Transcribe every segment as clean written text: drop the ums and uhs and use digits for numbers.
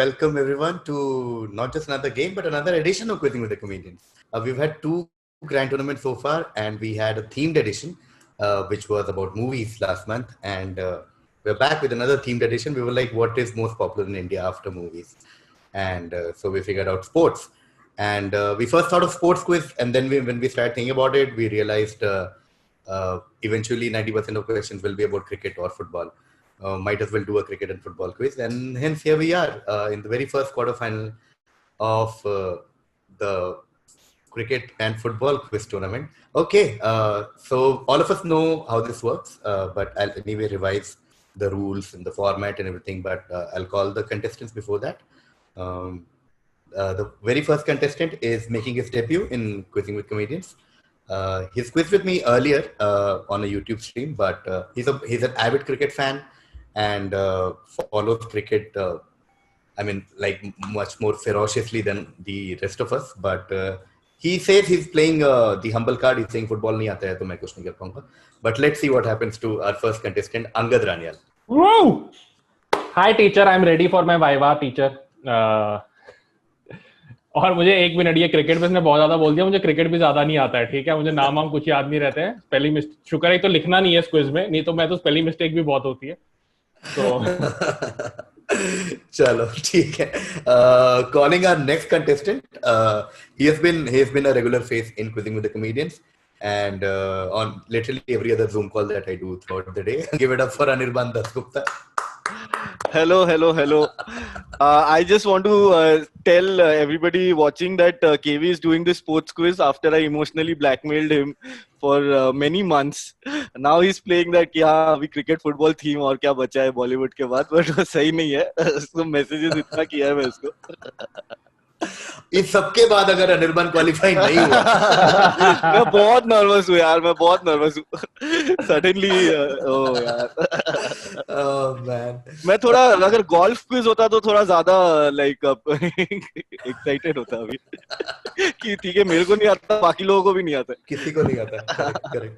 welcome everyone to not just another game, but another edition of KVizzing with the Comedians. We've had two grand tournaments so far, and we had a themed edition, which was about movies last month. And we're back with another themed edition. We were like, what is most popular in India after movies? And so we figured out sports. And we first thought of sports quiz, and then when we started thinking about it, we realized eventually 90% of questions will be about cricket or football. Might as well do a cricket and football quiz, and hence here we are in the very first quarterfinal of the cricket and football quiz tournament. Okay, so all of us know how this works, but I'll anyway revise the rules and the format and everything, but I'll call the contestants before that. The very first contestant is making his debut in KVizzing with Comedians. He's quizzed with me earlier on a YouTube stream, but he's an avid cricket fan and follows cricket, much more ferociously than the rest of us. But he says he's playing the humble card. He's saying football nahi aata hai, to main kuch nahi kar paunga. But let's see what happens to our first contestant, Angad Ranial. Woo! Hi teacher, I'm ready for my Viva teacher. और मुझे एक minute, ये cricket पे इसने बहुत ज्यादा बोल दिया, मुझे क्रिकेट भी ज्यादा नहीं आता है, ठीक है, मुझे नाम कुछ याद नहीं रहते हैं, स्पेलिंग मिस्टेक, शुक्र है तो लिखना नहीं है इस क्विज में, नहीं तो मैं तो स्पेलिंग मिस्टेक भी बहुत होती है, तो चलो ठीक है. Calling our next contestant, he has been a regular face in KVizzing with the Comedians and on literally every other Zoom call that I do throughout the day. Give it up for Anirban Dasgupta. Hello. I just want to tell everybody watching that KV is doing this sports quiz after I emotionally blackmailed him for many months. Now he's playing that कि हाँ अभी cricket football theme और क्या बचा है Bollywood के बाद, but वो सही नहीं है. उसको messages इतना किया है मैं उसको. इस सबके बाद अगर अनिर्बान क्वालिफाई नहीं हुआ मैं बहुत नर्वस हूँ यार, मैं बहुत नर्वस हूँ. सडनली ओह यार, मैं थोड़ा, अगर गोल्फ क्विज होता तो थोड़ा ज्यादा लाइक एक्साइटेड होता अभी कि ठीक है मेरे को नहीं आता, बाकी लोगों को भी नहीं आता, किसी को नहीं आता. Correct.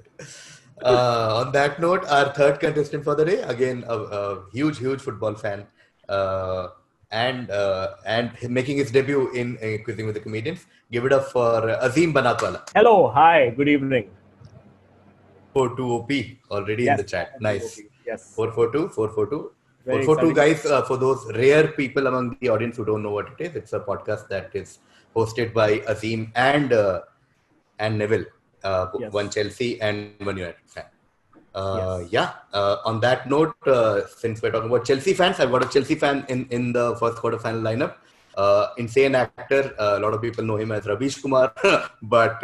On that note, our third contestant for the day, again a huge football fan. And making his debut in KVizzing with the Comedians. Give it up for Azeem Banatwala. Hello, hi, good evening. 442 OP already in the chat. Nice. Yes. 442. Very 442 guys, for those rare people among the audience who don't know what it is, it's a podcast that is hosted by Azeem and Neville, one Chelsea and one United fan. On that note, since we're talking about Chelsea fans, I've got a Chelsea fan in the first quarterfinal lineup. Insane actor. A lot of people know him as Ravish Kumar, but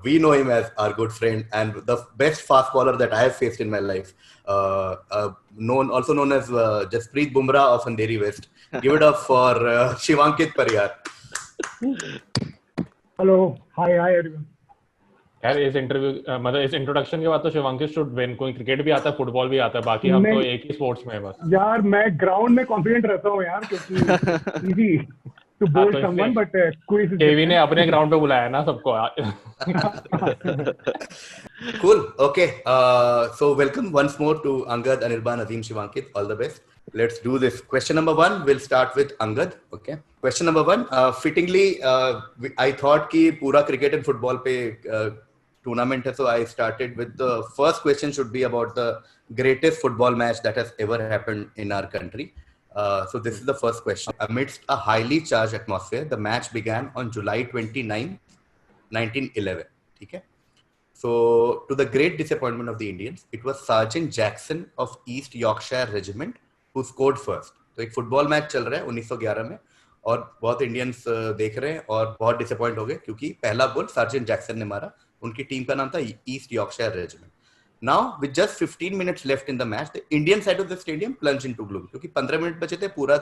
we know him as our good friend and the best fast bowler that I have faced in my life. Also known as Jasprit Bumrah of Andheri West. Give it up for Shivankit Pariyar. Hello, hi everyone. यार इस interview मतलब इस introduction के बाद तो Shivankit should win. कोई cricket भी आता है, फुटबॉल भी आता है, बाकी हम तो एक ही स्पोर्ट्स में है बस. यार मैं ग्राउंड में कॉन्फिडेंट रहता हूँ यार, क्योंकि इजी टू बोल समवन, बट क्विज केवी ने अपने ग्राउंड पे बुलाया ना सबको. Cool. Okay. So welcome once more to Angad, Anirban, Azeem, Shivankit. All the best. Let's do this. Question number 1. We'll start with Angad. Okay. Question number 1. Fittingly, I thought कि पूरा cricket and football पे tournament है, so I started with the first question should be about the greatest football match that has ever happened in our country. So this is the first question. Amidst a highly charged atmosphere, the match began on July 29, 1911. Okay. So to the great disappointment of the Indians, it was Sergeant Jackson of East Yorkshire Regiment who scored first. तो एक football match चल रहा है 1911 में और बहुत Indians देख रहे हैं और बहुत डिसअपॉइंट हो गए क्योंकि पहला गोल सर्जेंट जैक्सन ने मारा. उनकी टीम का नाम था east Yorkshire regiment. Now with just 15 minutes left in the match, the Indian side of the stadium plunge into gloom. क्योंकि 15 मिनट बचे थे, पूरा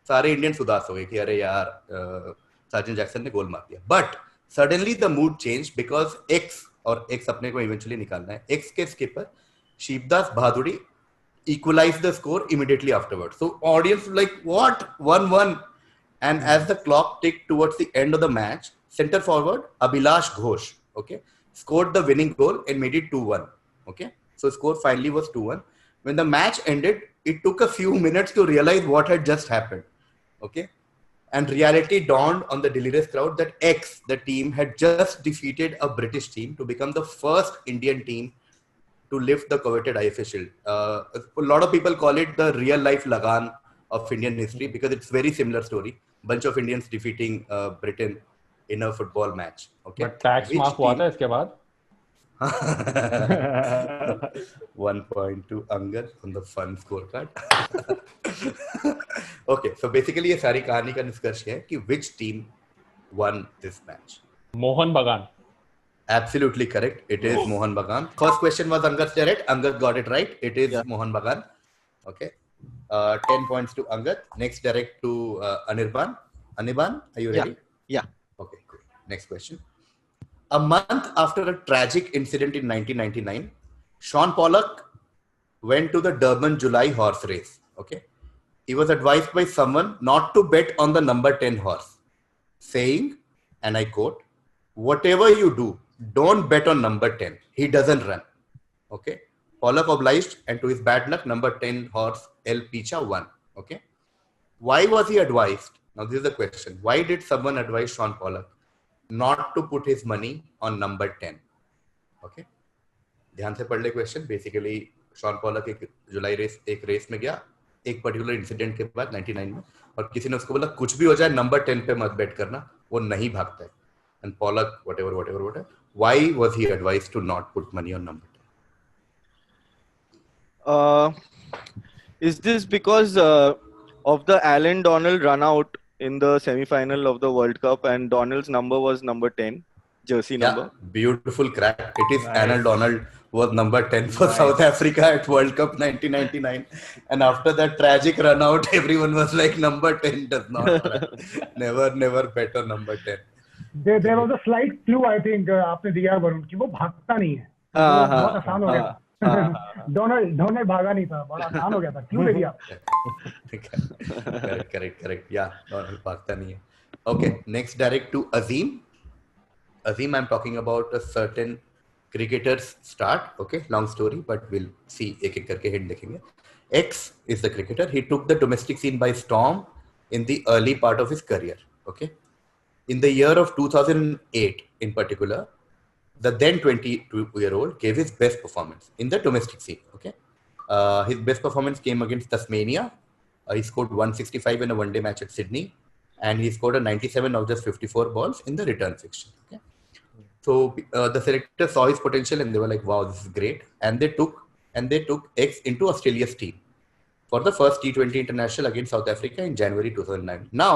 सारे इंडियंस उदास हो गए कि अरे यार सर्जेंट जैक्सन ने गोल मार दिया. But suddenly the mood change because x अपने को इवेंचुअली निकालना है. एक्स के skipper Shivdas Bhaduri equalized the score immediately afterwards. So audience was like, what? 1-1. And as the clock ticked towards the end of the match, center forward Abhilash Ghosh, okay, scored the winning goal and made it 2-1. Okay. So score finally was 2-1. When the match ended, it took a few minutes to realize what had just happened. Okay. And reality dawned on the delirious crowd that X, the team, had just defeated a British team to become the first Indian team to lift the coveted IFA Shield. A lot of people call it the real life Lagan of Indian history because it's very similar story. Bunch of Indians defeating Britain in a football match. Okay. But tax माफ हुआ था इसके बाद. 1 point to Angad on the fun scorecard. Okay, so basically ये सारी कहानी का निष्कर्ष है कि which team won this match? Mohan बगान. Absolutely correct. It is Mohan Bagan. First question was Angad's direct. Angad got it right. It is Mohan Bagan. Okay. 10 points to Angad. Next direct to Anirban. Anirban, are you ready? Yeah. Okay, cool. Next question. A month after a tragic incident in 1999, Sean Pollock went to the Durban July horse race. Okay. He was advised by someone not to bet on the number 10 horse, saying, and I quote, "Whatever you do, don't bet on number 10. He doesn't run." Okay. Pollock obliged, and to his bad luck, number 10 horse El Picha won. Okay. Why was he advised? Now, this is the question. Why did someone advise Sean Pollock not to put his money on number 10? Okay. ध्यान से पढ़ ले question. Basically Shawn Pollock एक race में गया एक particular incident के बाद 99 में, और किसी ने उसको बोला कुछ भी हो जाए नंबर 10 पे मत बेट करना, वो नहीं भागता है. And Pollock whatever. Why was he advised to not put money on number 10? Is this because of the Alan Donald run out in the semi-final of the World Cup, and Donald's number was number 10, jersey number? Beautiful crack. It is nice. Alan Donald was number 10 for South Africa at World Cup 1999. And after that tragic run out, everyone was like, number 10 does not crack. Never bet on number 10. There was a slight clue, I think, आपने दिया वरुण कि वो भागता नहीं है. बहुत आसान हो गया. डोनाल्ड भागा नहीं था, बड़ा आसान हो गया था. क्यों दे दिया? Correct. Yeah, Donald भागता नहीं है. Okay, next direct to Azeem. Azeem, I'm talking about a certain cricketer's start. Okay, long story, but we'll see. एक करके hint देखेंगे. X is the cricketer. He took the domestic scene by storm in the early part of his career. Okay. In the year of 2008, in particular, the then 22-year-old gave his best performance in the domestic scene. Okay, his best performance came against Tasmania. He scored 165 in a one-day match at Sydney, and he scored a 97 of just 54 balls in the return fixture. Okay, so the selectors saw his potential and they were like, "Wow, this is great!" And they took X into Australia's team for the first T20 international against South Africa in January 2009. Now,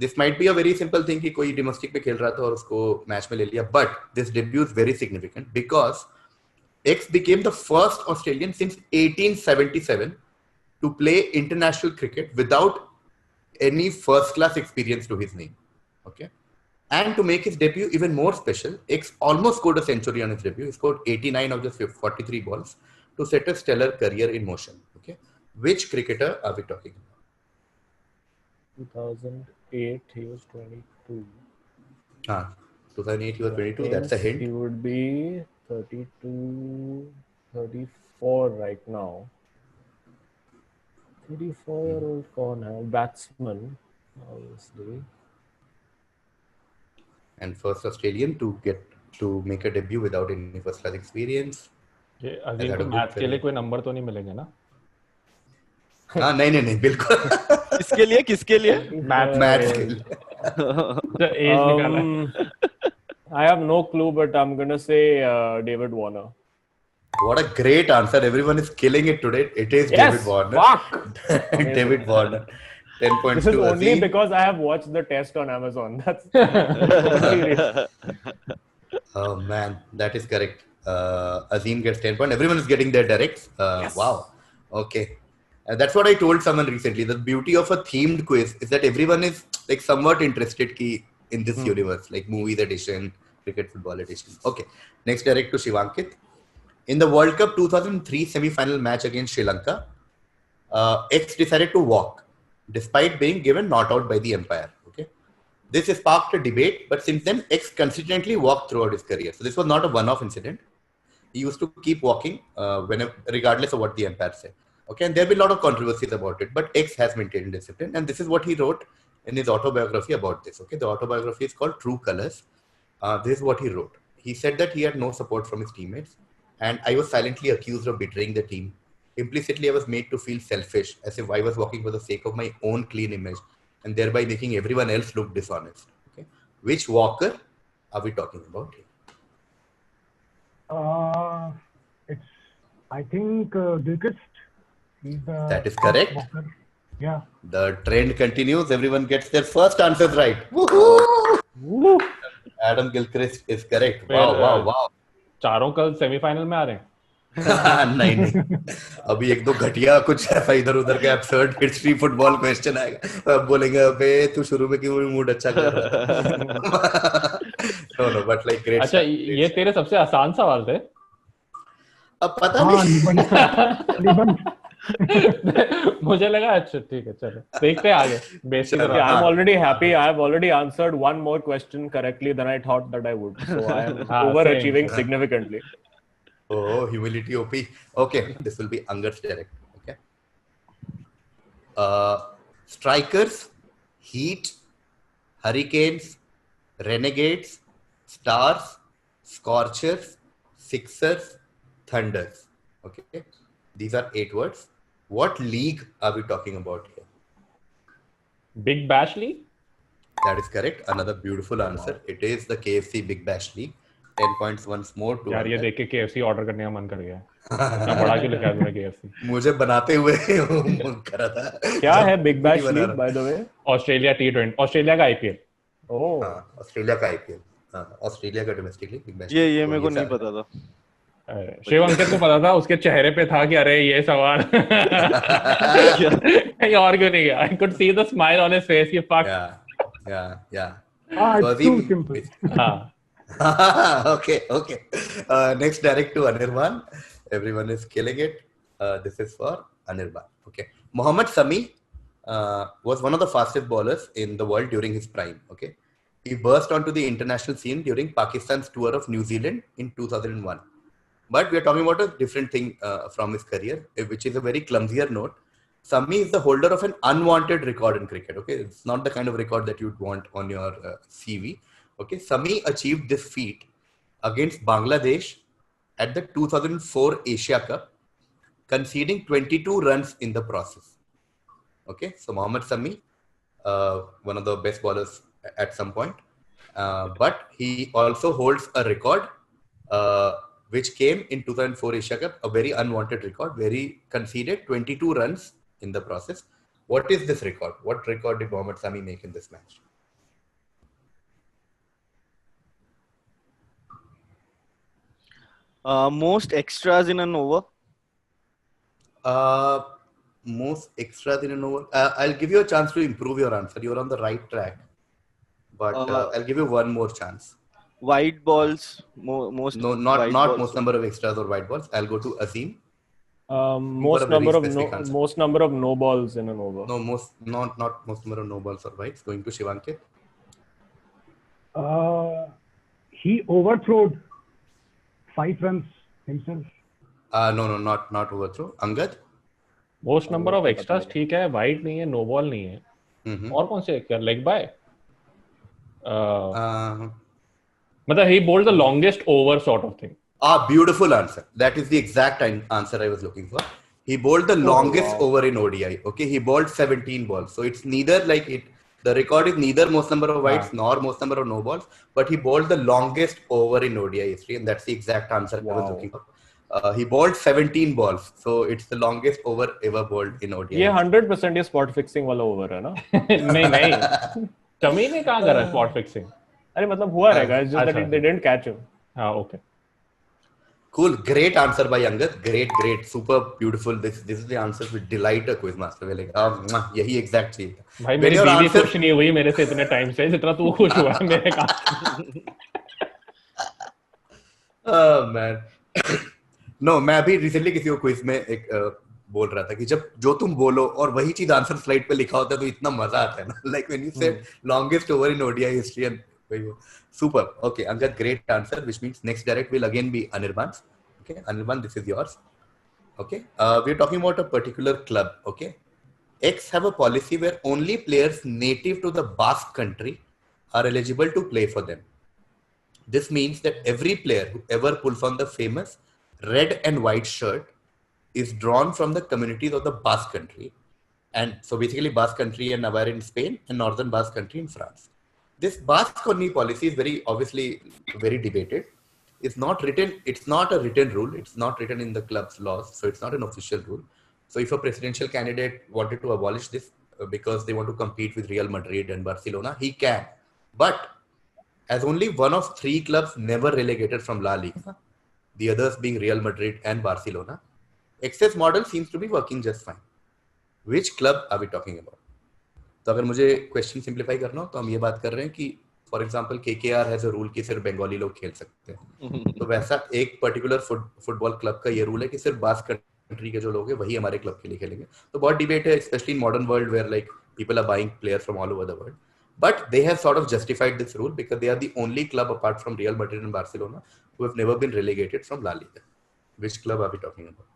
this might be a very simple thing कि कोई domestic पे खेल रहा था और उसको match में ले लिया, but this debut is very significant because X became the first Australian since 1877 to play international cricket without any first-class experience to his name. Okay, and to make his debut even more special, X almost scored a century on his debut. He scored 89 of just 43 balls to set a stellar career in motion. Okay, which cricketer are we talking about? 2008, he was 22. 2008, he was 22. That's a hint. He would be 32, 34 right now. 34-year-old कौन है? Batsman, obviously. And first Australian to make a debut without any first-class experience. ये अजीम को match के लिए कोई number तो नहीं मिलेंगे ना? हाँ नहीं बिल्कुल. किसके लिए मैच के लिए. The age निकाला. I have no clue, but I'm gonna say David Warner. What a great answer. Everyone is killing it today. It is David Warner. Fuck. David Warner. 10 points this is to only Azeem. Because I have watched the test on Amazon. That's Oh man, that is correct. Azeem gets 10 points. Everyone is getting their directs. Yes. Wow. Okay. That's what I told someone recently. The beauty of a themed quiz is that everyone is like somewhat interested in this universe, like movies edition, cricket, football edition. Okay. Next direct to Shivankit. In the World Cup 2003 semi-final match against Sri Lanka, X decided to walk despite being given not out by the umpire. Okay. This sparked a debate, but since then X consistently walked throughout his career. So this was not a one-off incident. He used to keep walking regardless of what the umpire said. Okay, and there will be a lot of controversies about it, but X has maintained discipline, and this is what he wrote in his autobiography about this. Okay, the autobiography is called True Colors. This is what he wrote. He said that he had no support from his teammates, and I was silently accused of betraying the team. Implicitly, I was made to feel selfish, as if I was working for the sake of my own clean image, and thereby making everyone else look dishonest. Okay, which Walker are we talking about here? It's, I think, Gilchrist. That is correct. Walker. Yeah. The trend continues. Everyone gets their first answers right. Woohoo! Adam Gilchrist is correct. Wow. चारों कल semifinal में आ रहे हैं. नहीं अभी एक दो घटिया कुछ ऐसा इधर उधर का absurd हिस्ट्री फुटबॉल क्वेश्चन आएगा. अब बोलेंगे अबे तू शुरू में क्यों मूड अच्छा कर रहा है. No, but like great. अच्छा ये तेरे सबसे आसान सवाल थे. अब पता नहीं. मुझे लगा अच्छा ठीक है चलो देखते हैं आगे. Basically, I'm already happy. I have already answered one more question correctly than I thought that I would. So I am overachieving significantly. Oh, humility OP. Okay, this will be Angad's direct. Okay. Strikers, Heat, Hurricanes, Renegades, Stars, Scorchers, Sixers, Thunders. Okay. These are 8 words. What league are we talking about here? Big Bash League? That is correct. Another beautiful answer. It is the KFC Big Bash League. 10 points once more to यार ये देख के KFC order करने का मन कर गया. इतना बड़ा क्यों लिखा है तूने KFC? मुझे बनाते हुए मन कर रहा था. क्या है Big Bash League by the way? Australia T20, Australia का IPL. ओह. ऑस्ट्रेलिया का IPL. ऑस्ट्रेलिया का डोमेस्टिक लीग बिग बैश. ये मेरे को नहीं पता था. शिवंकित को पता था. उसके चेहरे पे था कि अरे ये सवाल कहीं और क्यों नहीं गया. I could see the smile on his face. ये fuck. Yeah. It's too simple. हाँ. Okay. Next direct to Anirban. Everyone is killing it. This is for Anirban. Okay. Mohammed Sami was one of the fastest bowlers in the world during his prime. Okay. He burst onto the international scene during Pakistan's tour of New Zealand in 2001. But we are talking about a different thing from his career, which is a very clumsier note. Sami is the holder of an unwanted record in cricket. Okay. It's not the kind of record that you'd want on your CV. Okay, Sami achieved this feat against Bangladesh at the 2004 Asia Cup, conceding 22 runs in the process. Okay, so Mohammed Sami, one of the best bowlers at some point, but he also holds a record which came in 2004 Asia Cup, a very unwanted record, where he conceded 22 runs in the process. What is this record? What record did Mohammed Sami make in this match? Most extras in an over? Most extras in an over. I'll give you a chance to improve your answer. You're on the right track. But I'll give you one more chance. White balls. Most number of extras or white balls. I'll go to Azeem. Most number of no balls in an over. No, not most number of no balls or whites. Going to Shivankit. He overthrowed 5 runs himself. No, not overthrow. Angad? Most number of extras ठीक है, white नहीं है, no ball नहीं है. और कौन से leg by? मतलब he bowled the longest over sort of thing. Beautiful answer. That is the exact answer I was looking for. He bowled the longest over in ODI. Okay, he bowled 17 balls. So it's neither like it. The record is neither most number of whites nor most number of no balls, but he bowled the longest over in ODI history, and that's the exact answer I was looking for. He bowled 17 balls, so it's the longest over ever bowled in ODI. ये 100% ये spot fixing वाला over है ना? नहीं. शमी ने कहाँ करा spot fixing? अरे मतलब हुआ रहेगा, it's just that they didn't catch him. हाँ, okay. Cool, great answer by Angad. Great, super beautiful. This is the answer which delight a quiz master. We're like, यही exact चाहिए था. भाई मेरी बीवी खुश नहीं हुई मेरे से इतने टाइम से जितना तू खुश हुआ है मेरे काम. Man. No, मैं अभी recently किसी को क्विज में एक बोल रहा था कि जब जो तुम बोलो और वही चीज आंसर स्लाइड पे लिखा होता है तो इतना मजा आता है ना. Like when you say longest over in ODI history and super. Okay, Angad, great answer, which means next direct will again be Anirban's. Okay, Anirban, this is yours. Okay, we're talking about a particular club. Okay, X have a policy where only players native to the Basque country are eligible to play for them. This means that every player who ever pulls on the famous red and white shirt is drawn from the communities of the Basque country. And so basically Basque country and Navarre in Spain and Northern Basque country in France. This Basque only policy is very obviously very debated. It's not written, it's not a written rule. It's not written in the club's laws. So it's not an official rule. So if a presidential candidate wanted to abolish this because they want to compete with Real Madrid and Barcelona, he can. But as only one of 3 clubs never relegated from La Liga, the others being Real Madrid and Barcelona, X's model seems to be working just fine. Which club are we talking about? तो अगर मुझे question simplify करना हो तो हम ये बात कर रहे हैं कि for example KKR has a rule कि सिर्फ बंगाली लोग खेल सकते हैं, तो वैसा एक पर्टिकुलर फुटबॉल क्लब का ये रूल है कि सिर्फ बास्क कंट्री के जो लोग हैं वही हमारे क्लब के लिए खेलेंगे. तो बहुत डिबेट है, specially in modern world where like people are buying players from all over the world. But they have sort of justified this rule because they are the only club apart from Real Madrid and Barcelona who have never been relegated from La Liga. Which club are we talking about?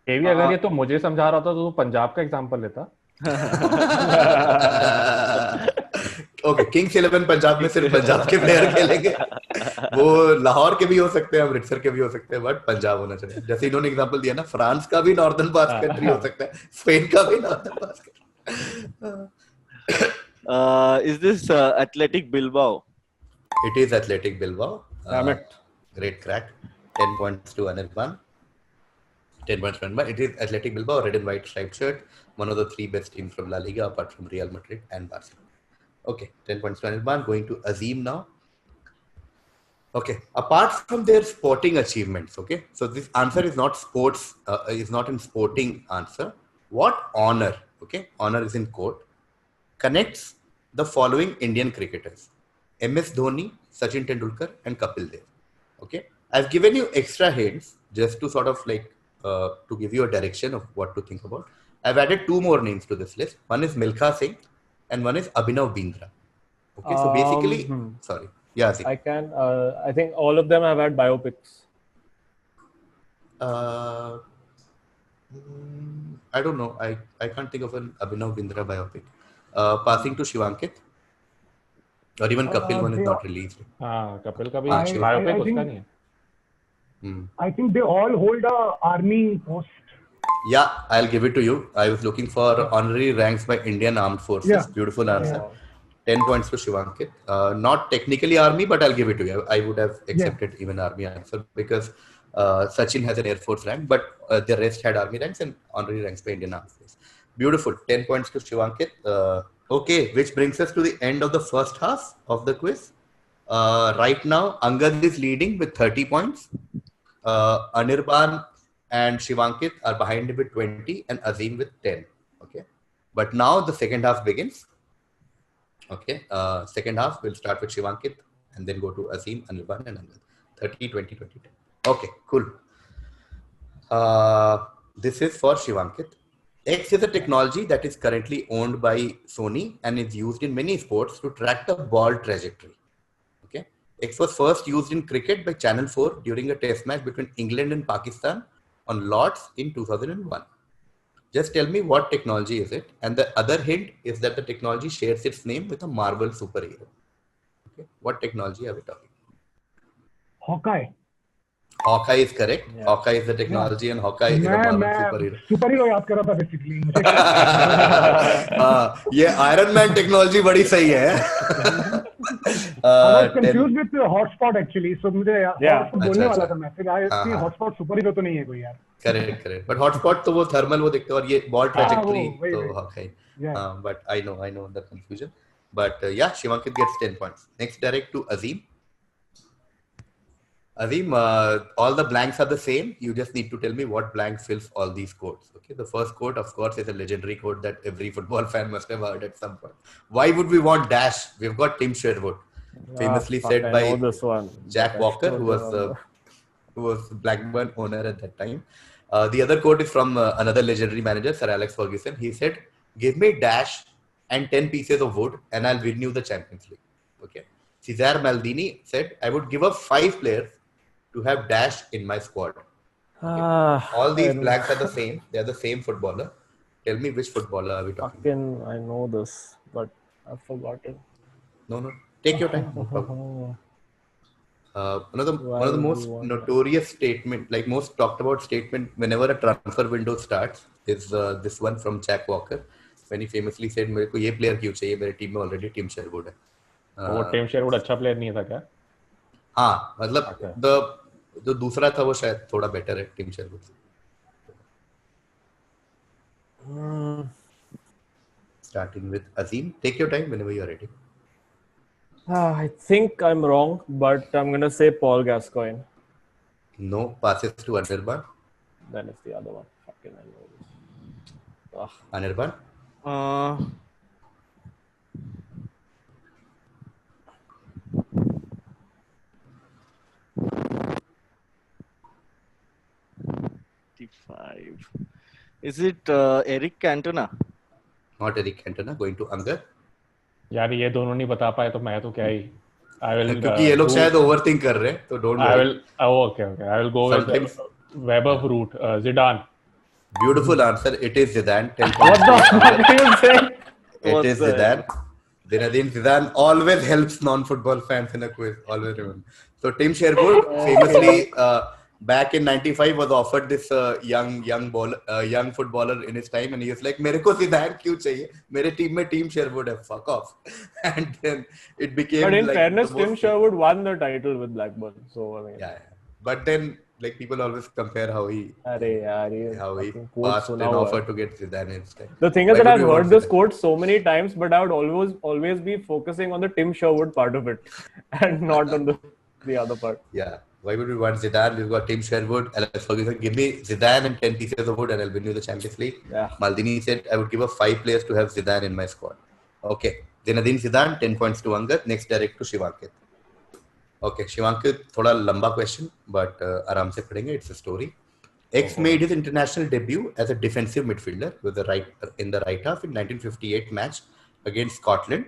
केवी अगर ये तो मुझे समझा रहा था तो पंजाब का example लेता. ओके, किंग्स 11 पंजाब में सिर्फ पंजाब के प्लेयर खेलेंगे. वो लाहौर के भी हो सकते हैं, अमृतसर के भी हो सकते हैं, बट पंजाब होना चाहिए. जैसे इन्होंने एग्जांपल दिया ना, फ्रांस का भी नॉर्दर्न बास्क कंट्री हो सकता है, स्पेन का भी northern bask. Is this Athletic Bilbao? It is Athletic Bilbao. Damn it. Great crack. 10 points to Anirban. 10 points to Anirban. It is Athletic Bilbao, red and white striped shirt. One of the 3 best teams from La Liga apart from Real Madrid and Barcelona. Okay, 10 points to Anirban. Going to Azeem now. Okay, apart from their sporting achievements, okay, so this answer is not sports, is not in sporting answer. What honor, okay, honor is in quote, connects the following Indian cricketers: MS Dhoni, Sachin Tendulkar, and Kapil Dev. Okay, I've given you extra hints just to sort of like to give you a direction of what to think about. I've added 2 more names to this list. One is Milkha Singh, and one is Abhinav Bindra. Okay, so basically, sorry, yeah, I can. I think all of them have had biopics. I don't know. I can't think of an Abhinav Bindra biopic. Passing to Shivankit, or even Kapil one is not released. हाँ, कपिल का भी biopic उसका नहीं है. I think they all hold a army post. Yeah, I'll give it to you. I was looking for honorary ranks by Indian Armed Forces. Yeah. Beautiful answer. 10 points to Shivankit. Not technically army, but I'll give it to you. I would have accepted even army answer because Sachin has an Air Force rank, but the rest had army ranks and honorary ranks by Indian Armed Forces. Beautiful. 10 points to Shivankit. Okay, which brings us to the end of the first half of the quiz. Right now, Angad is leading with 30 points. Anirban and Shivankit are behind him with 20 and Azeem with 10. Okay. But now the second half begins. Okay. Second half will start with Shivankit and then go to Azeem, Anirban and Angad. 30, 20, 20, 10. Okay, cool. This is for Shivankit. X is a technology that is currently owned by Sony and is used in many sports to track the ball trajectory. Okay. X was first used in cricket by Channel 4 during a test match between England and Pakistan on Lords in 2001. Just tell me what technology is it? And the other hint is that the technology shares its name with a Marvel superhero. Okay. What technology are we talking about? Hawkeye. Hawkeye is correct. Yeah. Hawkeye is the technology and Hawkeye is a Marvel superhero. Superhero याद कर रहा था basically. ये Iron Man technology बड़ी सही है. I was confused with hotspot actually. So मुझे hotspot बोलने वाला था मैं. फिर I see hotspot superhero तो नहीं है कोई यार. Correct. But hotspot तो वो thermal वो देखते हैं और ये ball trajectory तो Hawkeye. But I know the confusion. But yeah, Shivankit gets 10 points. Next, direct to Azeem. Azeem, all the blanks are the same. You just need to tell me what blank fills all these quotes. Okay, the first quote, of course, is a legendary quote that every football fan must have heard at some point. Why would we want dash? We've got Tim Sherwood, famously said by Jack Walker, who was Blackburn owner at that time. The other quote is from another legendary manager, Sir Alex Ferguson. He said, "Give me dash and 10 pieces of wood, and I'll win you the Champions League." Okay. Cesar Maldini said, "I would give up 5 players to have dash in my squad." All these blanks are the same. They are the same footballer. Tell me which footballer are we talking Fucking, I know this, but I've forgotten. No. Take your time. No problem. One of the most notorious statement, like most talked about statement, whenever a transfer window starts, is this one from Jack Walker, when he famously said, "मेरे को ये player क्यों चाहिए? मेरे team में already Tim Sherwood है." वो team Sherwood अच्छा प्लेयर नहीं था क्या? हाँ, मतलब जो दूसरा था वो शायद थोड़ा बेटर है टीम शेरवुड से. Starting with Azeem. Take your time whenever you are ready. I think I'm wrong, but I'm gonna say Paul Gascoigne. No, passes to Anirban. Then it's the other one. Fucking I know this. Anirban. Is it Eric Cantona? Not Eric Cantona. Going to Angad. यार ये दोनों नहीं बता पाए तो मैं तो क्या ही. I will. क्योंकि ये लोग शायद overthink कर रहे हैं तो don't. I will. Oh, okay. I will go with Weber route. Zidane. Beautiful answer. It is Zidane. 10 What the fuck are you saying? It is Zidane. Zinedine Zidane always helps non-football fans in a quiz. Always remember. So Tim Sherwood famously back in '95 was offered this young footballer in his time, and he was like, "मेरे को Zidane क्यों चाहिए? मेरे team में Tim Sherwood है. Fuck off." And then it became. But in like, fairness, Tim Sherwood won the title with Blackburn. So I mean. Yeah. But then, like people always compare how he passed an offer to get Zidane instead. The thing is that I've heard this quote so many times, but I would always be focusing on the Tim Sherwood part of it, and not on the other part. Yeah. Why would we want Zidane? We've got Tim Sherwood, Alex Ferguson. Give me Zidane and 10 pieces of wood and I'll win you the Champions League. Yeah. Maldini said, I would give up 5 players to have Zidane in my squad. Okay. Zinedine Zidane, 10 points to Angad. Next direct to Shivankit. Okay. Shivankit, thoda lamba question, but aram se padenge. It's a story. X made his international debut as a defensive midfielder with the in the right half in 1958 match against Scotland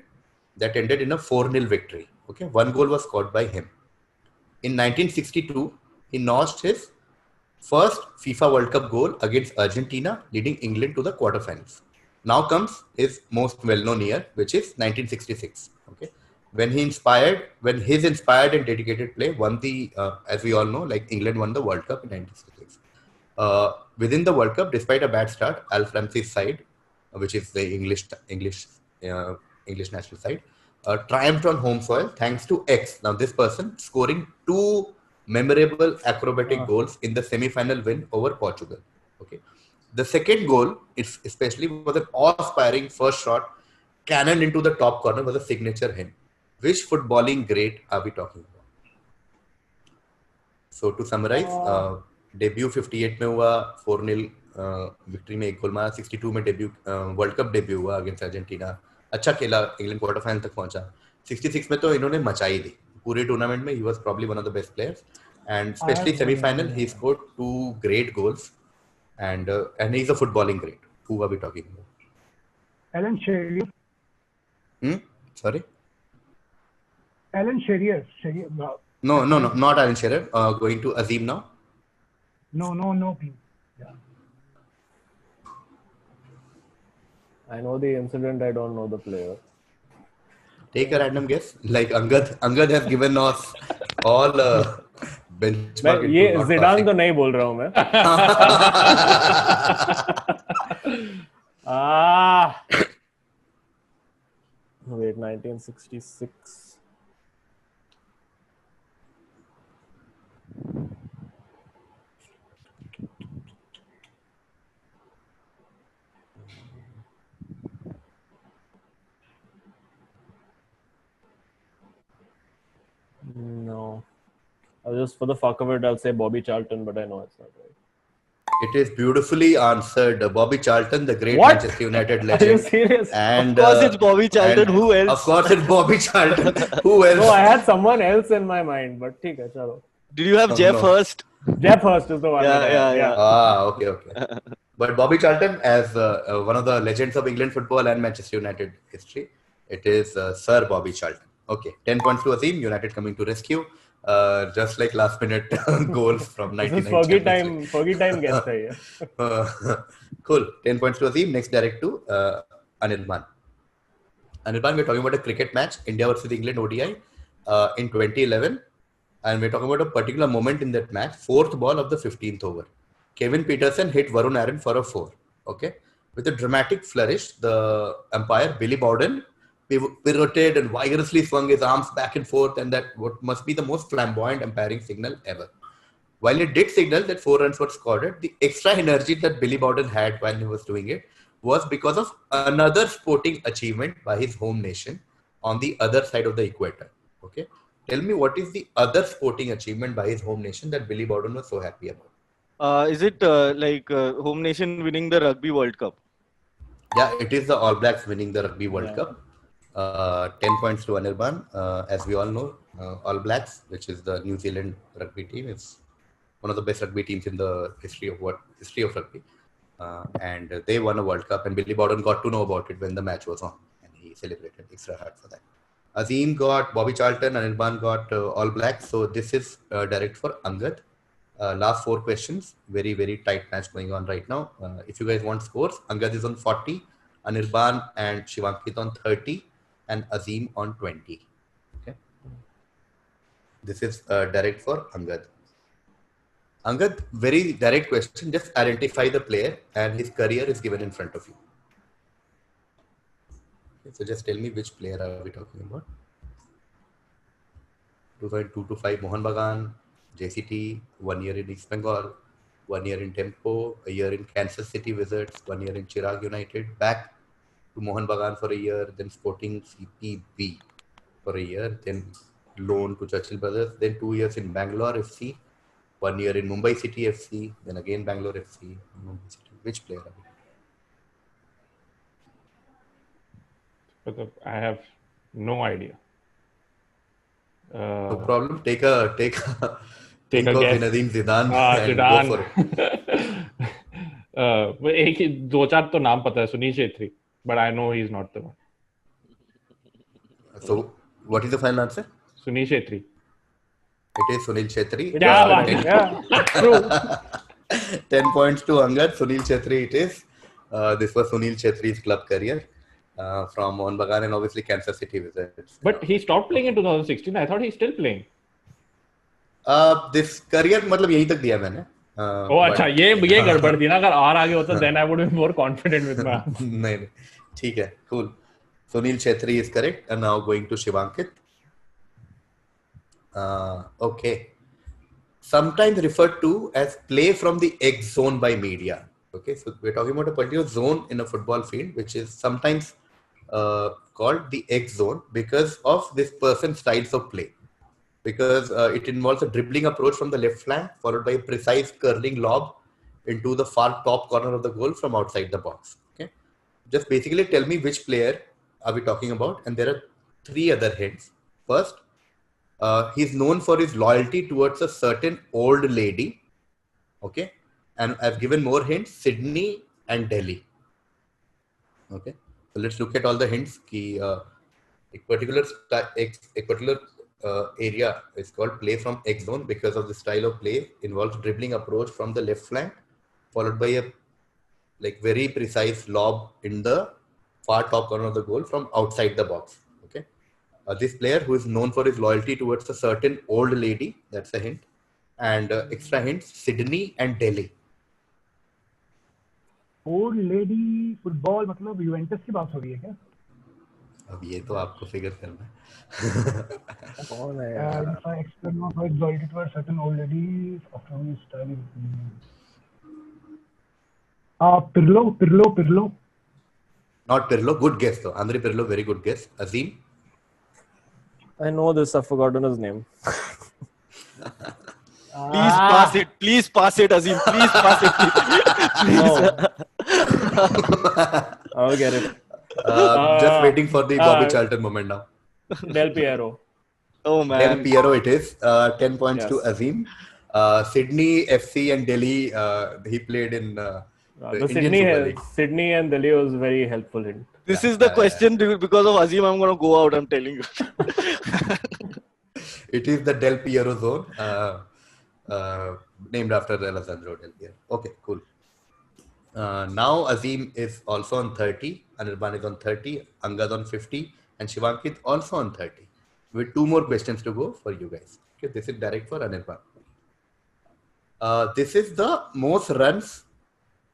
that ended in a 4-0 victory. Okay. 1 goal was scored by him. In 1962, he notched his first FIFA World Cup goal against Argentina, leading England to the quarterfinals. Now comes his most well-known year, which is 1966. Okay, when his inspired and dedicated play won the, as we all know, like England won the World Cup in 1966. Within the World Cup, despite a bad start, Alf Ramsey's side, which is the English national side, triumphed on home soil thanks to X. Now this person scoring 2 memorable acrobatic goals in the semi-final win over Portugal. Okay, the second goal, especially was an awe-inspiring first shot cannoned into the top corner, was a signature hit. Which footballing great are we talking about? So to summarize, debut 58 में हुआ 4-0 victory में 1 गोल मारा, 62 में debut World Cup debut हुआ against Argentina. अच्छा खेला, England quarter final तक पहुंचा. 66 में तो इन्होंने मचाई दी पूरे टूर्नामेंट में. He was probably one of the best players, and especially semi-final he scored 2 great goals, and he's a footballing great. Who are we talking about? Alan Shearer. Sorry. Alan Shearer. No, not Alan Shearer. Going to Azeem now. No, please. Yeah. I know the incident, I don't know the player. Take a random guess. Like Angad has given us all benchmark. ये Zidane तो नहीं बोल रहा हूँ मैं. Wait, 1966. No. Just for the fuck of it, I'll say Bobby Charlton, but I know it's not right. It is beautifully answered. Bobby Charlton, the great What? Manchester United legend. Are you serious? And, of course, it's Bobby Charlton. Who else? Of course, it's Bobby Charlton. Who else? No, I had someone else in my mind, but ठीक है, चलो. Did you have Jeff Hurst? Jeff Hurst is the one. Yeah. Okay. But Bobby Charlton, as one of the legends of England football and Manchester United history, it is Sir Bobby Charlton. Okay, 10 points to Azeem. United coming to rescue. Just like last minute goals from This 99 is Fergie Champions time. Fergie time guest hai ye. Cool. 10 points to Azeem. Next direct to Anirban. Anirban, we're talking about a cricket match, India versus England ODI in 2011. And we're talking about a particular moment in that match, fourth ball of the 15th over. Kevin Peterson hit Varun Aaron for a 4. Okay. With a dramatic flourish, the umpire, Billy Bowden, pivoted and vigorously swung his arms back and forth, and that what must be the most flamboyant umpiring signal ever. While it did signal that 4 runs were scored, the extra energy that Billy Bowden had while he was doing it was because of another sporting achievement by his home nation on the other side of the equator. Okay, tell me, what is the other sporting achievement by his home nation that Billy Bowden was so happy about? Is it like home nation winning the Rugby World Cup? Yeah, it is the All Blacks winning the Rugby World Cup. 10 points to Anirban. As we all know, All Blacks, which is the New Zealand rugby team, is one of the best rugby teams in the history of rugby. And they won a World Cup, and Billy Bowden got to know about it when the match was on, and he celebrated extra hard for that. Azeem got Bobby Charlton, Anirban got All Blacks. So this is direct for Angad. Last 4 questions. Very, very tight match going on right now. If you guys want scores, Angad is on 40, Anirban and Shivankit on 30, and Azeem on 20. Okay. This is direct for Angad. Angad, very direct question. Just identify the player, and his career is given in front of you. Okay, so just tell me, which player are we talking about? 2002-5 Mohan Bagan, JCT, 1 year in East Bengal, 1 year in Tempo, a year in Kansas City Wizards, 1 year in Chirag United, back to Mohan Bagan for a year, then Sporting CPB for a year, then loan to Churchill Brothers, then 2 years in Bangalore FC, 1 year in Mumbai City FC, then again Bangalore FC. Which player are we? I have no idea. No problem. Take a think of guess. Zinedine Zidane and Zidane. go for it. एक ही 2-4 तो नाम पता है, Sunil Chhetri, but I know he's not the one. So, what is the final answer? Sunil Chhetri. It is Sunil Chhetri. Yeah, true. 10 points to Angad. Sunil Chhetri it is. This was Sunil Chhetri's club career from Mohan Bagan and obviously Kansas City Wizards. But he stopped playing in 2016. I thought he's still playing. This career मतलब यहीं तक दिया मैंने. अच्छा, ये गड़बड़ थी ना. अगर और आगे होता, then I would be more confident with my answer. नहीं, ठीक है, cool. Sunil Chhetri is correct. And now going to Shivankit. Okay. Sometimes referred to as play from the X zone by media. Okay, so we're talking about a particular zone in a football field, which is sometimes called the X zone because of this person's styles of play. Because it involves a dribbling approach from the left flank, followed by a precise curling lob into the far top corner of the goal from outside the box. Okay, just basically tell me which player are we talking about, and there are 3 other hints. First, he's known for his loyalty towards a certain old lady. Okay, and I've given more hints: Sydney and Delhi. Okay, so let's look at all the hints. A particular area is called play from X zone because of the style of play involves dribbling approach from the left flank, followed by a very precise lob in the far top corner of the goal from outside the box. Okay, this player who is known for his loyalty towards a certain old lady, that's a hint, and extra hints: Sydney and Delhi. Old lady football मतलब Juventus की बात हो रही है क्या? अब ये तो आपको फिगर करना है. कौन है यार? External for loyalty towards certain old lady after we style. Pirlo. Not Pirlo. Good guess though. Andre Pirlo, very good guess. Azeem. I know this. I've forgotten his name. Please pass it, Azeem. Please pass it. No. I'll get it. Just waiting for the Bobby Charlton moment now. Del Piero. Oh man. Del Piero it is. 10 points Yes. to Azeem. Sydney FC and Delhi, he played in The Indian Super League. Sydney and Delhi was very helpful hint. This is the question because of Azeem. I'm going to go out. I'm telling you. It is the Del Piero zone, named after Alessandro Del Piero. Okay, cool. Now Azeem is also on 30, Anirban is on 30, Angad on 50, and Shivankit also on 30. With 2 more questions to go for you guys. Okay, this is direct for Anirban. This is the most runs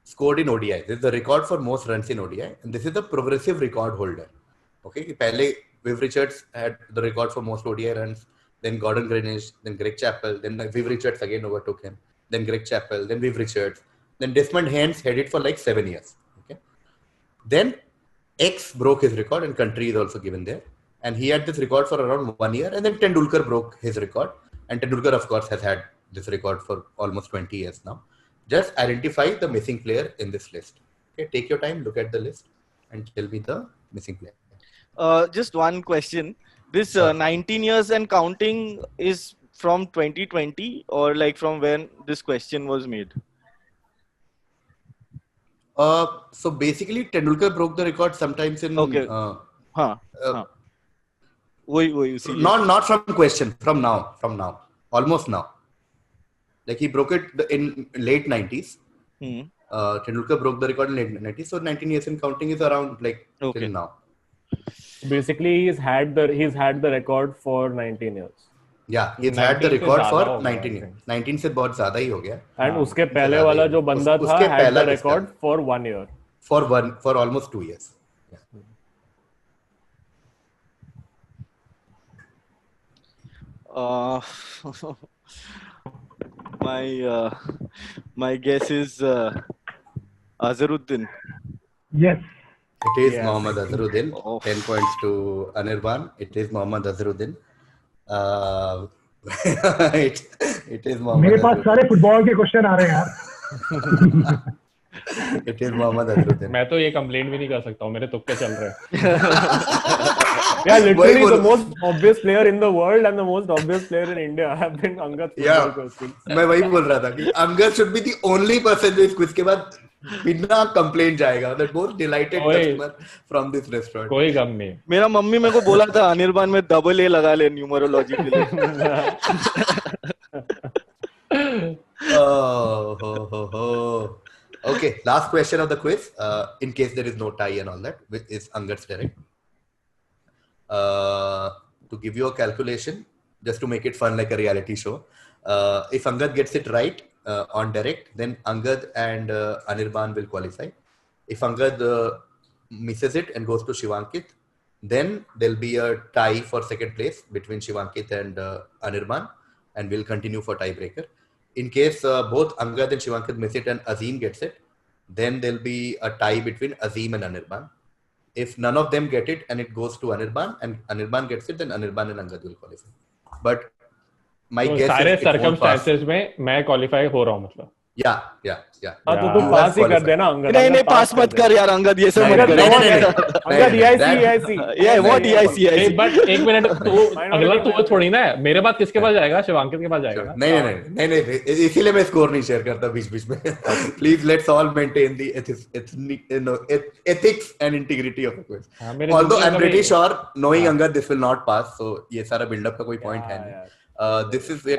scored in ODI. This is the record for most runs in ODI, and this is the progressive record holder. Okay, pehle Viv Richards had the record for most ODI runs, then Gordon Greenidge, then Greg Chappell, then Viv Richards again overtook him, then Greg Chappell, then Viv Richards, then Desmond Haynes had it for like 7 years. Okay, then X broke his record, and country is also given there, and he had this record for around 1 year, and then Tendulkar broke his record, and Tendulkar of course has had this record for almost 20 years now. Just identify the missing player in this list. Okay, take your time, look at the list, and tell me the missing player. Just one question. This 19 years and counting is from 2020 or like from when this question was made? So basically, Tendulkar broke the record sometimes in. Okay. Not from question. From now. Almost now. Like he broke it in late 90s. Tendulkar broke the record in late 90s. So 19 years and counting is around like till now. Basically, he's had the record for 19 years. Yeah, he's had the record for 19 years. 19 से बहुत ज़्यादा ही हो गया. And उसके पहले वाला जो बंदा था had the record for 1 year. For almost 2 years. Yeah. My guess is Azharuddin. Yes. It is Mohammed Azharuddin. 10 points to Anirban. It is Mohammed Azharuddin. It is Mohammed. मेरे पास सारे फुटबॉल के क्वेश्चन आ रहे हैं यार. It is Mohammed Azharuddin. मैं तो ये complaint भी नहीं कर सकता हूँ, मेरे तुक्के चल रहे हैं. Yeah, literally the most obvious player in the world and the most obvious player in India have been Angad. Yeah, मैं वही बोल रहा था कि Angad should be the only person जो इस क्विज के बाद बिना कंप्लेंट जाएगा. That most delighted customer from this restaurant. कोई गम नहीं. मेरा मम्मी मेरे को बोला था अनिर्बान में डबल ए लगा ले न्यूमरोलॉजी के लिए. Okay, last question of the quiz. In case there is no tie and all that, which is Angad's direct. To give you a calculation, just to make it fun like a reality show. If Angad gets it right on direct, then Angad and Anirban will qualify. If Angad misses it and goes to Shivankit, then there'll be a tie for second place between Shivankit and Anirban, and we'll continue for tiebreaker. In case both Angad and Shivankit miss it and Azeem gets it, then there'll be a tie between Azeem and Anirban. If none of them get it and it goes to Anirban and Anirban gets it, then Anirban and Angad will qualify. But my guess सारे is circumstances में मैं qualify हो रहा हूँ मतलब. Yeah. हाँ तो तू पास ही कर देना अंगद. नहीं पास मत कर यार अंगद, ये सब मत कर. Angad EIC. Yeah, what EIC? But एक मिनट, तू अगला तू थोड़ी ना है. मेरे बाद किसके पास जाएगा? शिवांकित के पास जाएगा. नहीं, इसीलिए मैं स्कोर नहीं शेयर करता बीच में. Please let's all maintain the ethics and integrity of the quiz. Although I'm pretty sure knowing Angad this will not pass, so ये सारा build up का कोई point है नहीं. This is we're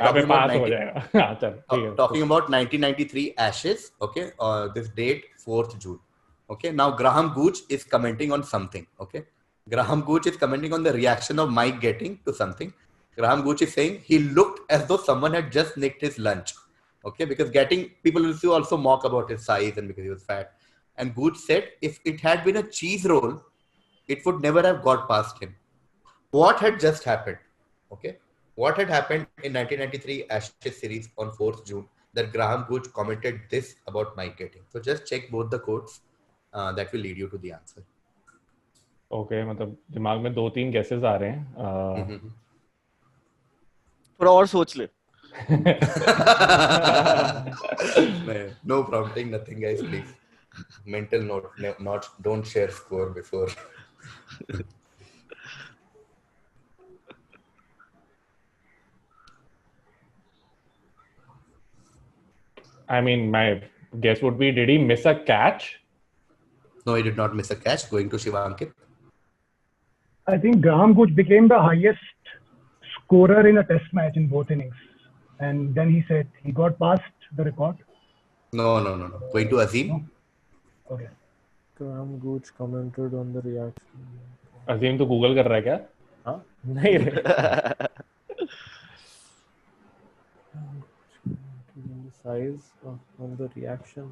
talking about 1993 Ashes. Okay, this date 4th June. Okay, now Graham Gooch is commenting on something. Okay, Graham Gooch is commenting on the reaction of Mike getting to something. Graham Gooch is saying he looked as though someone had just nicked his lunch. Okay, because people will also mock about his size and because he was fat. And Gooch said if it had been a cheese roll, it would never have got past him. What had just happened? Okay. What had happened in 1993 Ashes series on 4th June that Graham Gooch commented this about Mike getting? So just check both the quotes. That will lead you to the answer. Okay, मतलब दिमाग में 2-3 guesses आ रहे हैं. थोड़ा और सोच ले. No prompting, nothing, guys. Please. Mental note, don't share score before. I mean, my guess would be, did he miss a catch? No, he did not miss a catch. Going to Shivankit. I think Graham Gooch became the highest scorer in a test match in both innings. And then he said he got past the record. No. Going to Azeem. Okay. Graham Gooch commented on the reaction. Azeem तो Google कर रहा है क्या? हाँ? नहीं रे. The size of the reaction.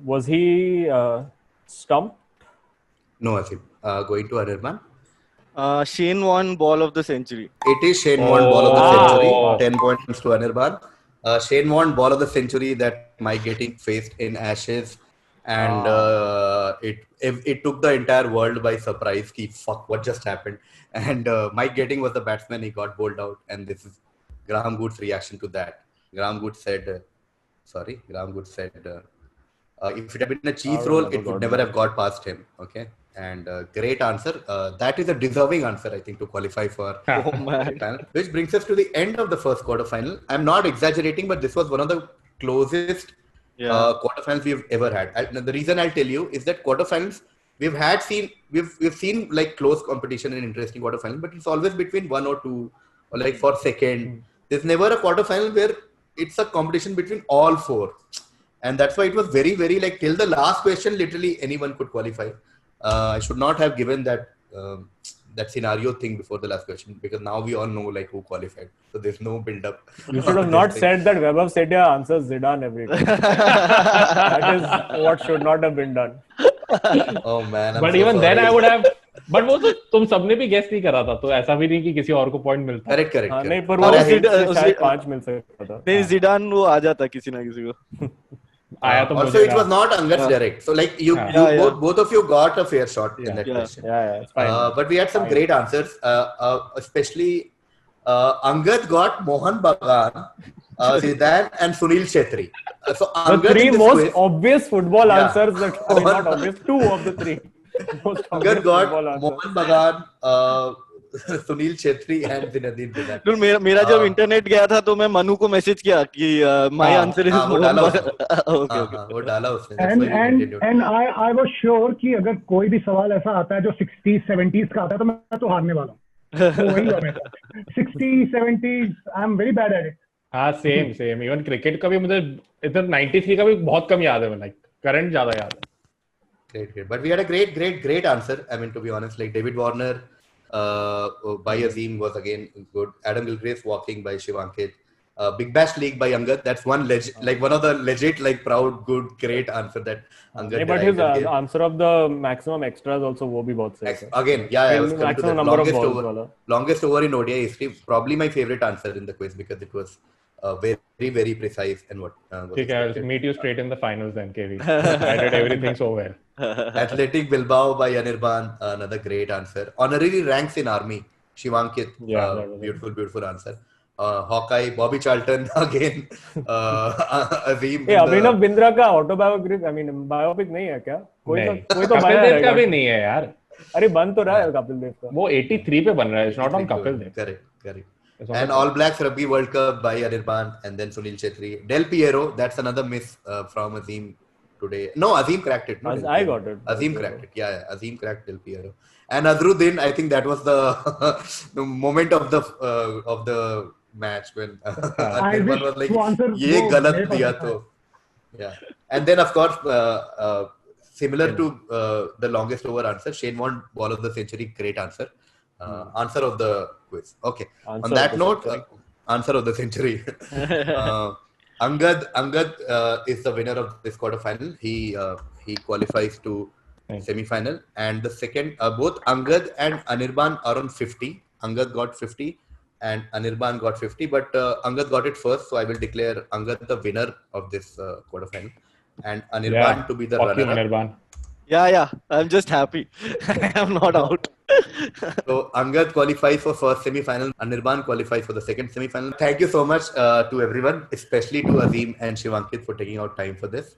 Was he stumped? No, Azeem. Going to Anirban. Shane Warne ball of the century. It is Shane Warne ball of the century. Wow. 10 points to Anirban. Shane Warne ball of the century that Mike Getting faced in Ashes, and it took the entire world by surprise. Ki fuck, what just happened? And Mike Getting was the batsman. He got bowled out, and this is Graham Gooch's reaction to that. Graham Gooch said, if it had been a cheese roll, it would never have got past him. Okay. And great answer. That is a deserving answer, I think, to qualify for the panel. Which brings us to the end of the first quarterfinal. I'm not exaggerating, but this was one of the closest quarterfinals we've ever had. And the reason I'll tell you is that quarterfinals we've seen like close competition and interesting quarterfinals, but it's always between one or two, or like for second. There's never a quarterfinal where it's a competition between all four, and that's why it was very, very like till the last question, literally anyone could qualify. I should not have given that scenario thing before the last question, because now we all know like who qualified. So there's no build up. You should have not said that Vaibhav Sethia answers Zidane every time. That is what should not have been done. Oh man. But even then I would have. But वो तो तुम सबने भी guess नहीं करा था, तो ऐसा भी नहीं कि किसी और को point मिलता. Correct. हाँ, नहीं, पर वो शायद 5 मिल सकता था. नहीं, Zidane वो आ जाता किसी ना किसी को. Also, it was not Angad's direct. So, like both of you got a fair shot in that question. It's fine. But we had some great answers, especially Angad got Mohan Bagan, Zidane, and Sunil Chhetri. So the three most obvious football answers that are not obvious. 2 of the 3. Angad got Mohan Bagan, Sunil Chhetri and Zinedine Zidane. तो मेरा जब internet गया था तो मैं मनु को message किया कि माय आंसर इज वो डाला उसने. एंड आई वाज श्योर कि अगर कोई भी सवाल ऐसा आता है जो 60s 70s का आता है तो मैं तो हारने वाला हूं. तो वही हुआ मेरा. 60s 70s I am very bad at it. हाँ, सेम. इवन क्रिकेट का भी मुझे इधर 93 का भी बहुत कम याद है. लाइक करंट ज्यादा याद है. Great. But we had a great answer. I mean, to be honest, like David Warner by Azeem was again good. Adam Gilchrist walking by Shivankit. Big Bash League by Angad. That's one one of the legit, like proud, good, great answer that Angad. But his answer of the maximum extras also वो भी बहुत सही. Again, I was coming to the longest over in ODI history. Probably my favorite answer in the quiz because it was very, very precise and what. Okay, I'll meet you straight in the finals then, KV. I did everything so well. Athletic Bilbao by Anirban, another great answer. Honorary ranks in army, Shivankit, beautiful answer. Hawkeye, Bobby Charlton again. Azeem. Abhinav Bindra का autobiography, I mean biopic नहीं है क्या? कोई तो कपिल देव का भी नहीं है यार. अरे बन तो रहा है कपिल देव का. वो 83 पे बन रहा है. It's not on Kapil Dev. Correct. And All Blacks Rugby World Cup by Anirban, and then Sunil Chhetri. Del Piero, that's another miss from Azeem today. No, Azeem cracked it. I got it. Azeem cracked it. Yeah, Azeem cracked Del Piero. And Azharuddin, I think that was the moment of the match when Anirban was like, "Ye galat diya to." Yeah, and then of course, similar to the longest over answer, Shane Warne ball of the century, great answer. Answer of the quiz. Okay. On that note, answer of the century. Angad is the winner of this quarterfinal. He qualifies to semi-final, and the second, both Angad and Anirban are on 50. Angad got 50, and Anirban got 50. But Angad got it first, so I will declare Angad the winner of this quarterfinal, and Anirban to be the runner-up. Yeah. I'm just happy. I'm not out. So Angad qualifies for first semi-final. Anirban qualifies for the second semi-final. Thank you so much to everyone, especially to Azeem and Shivankit for taking out time for this.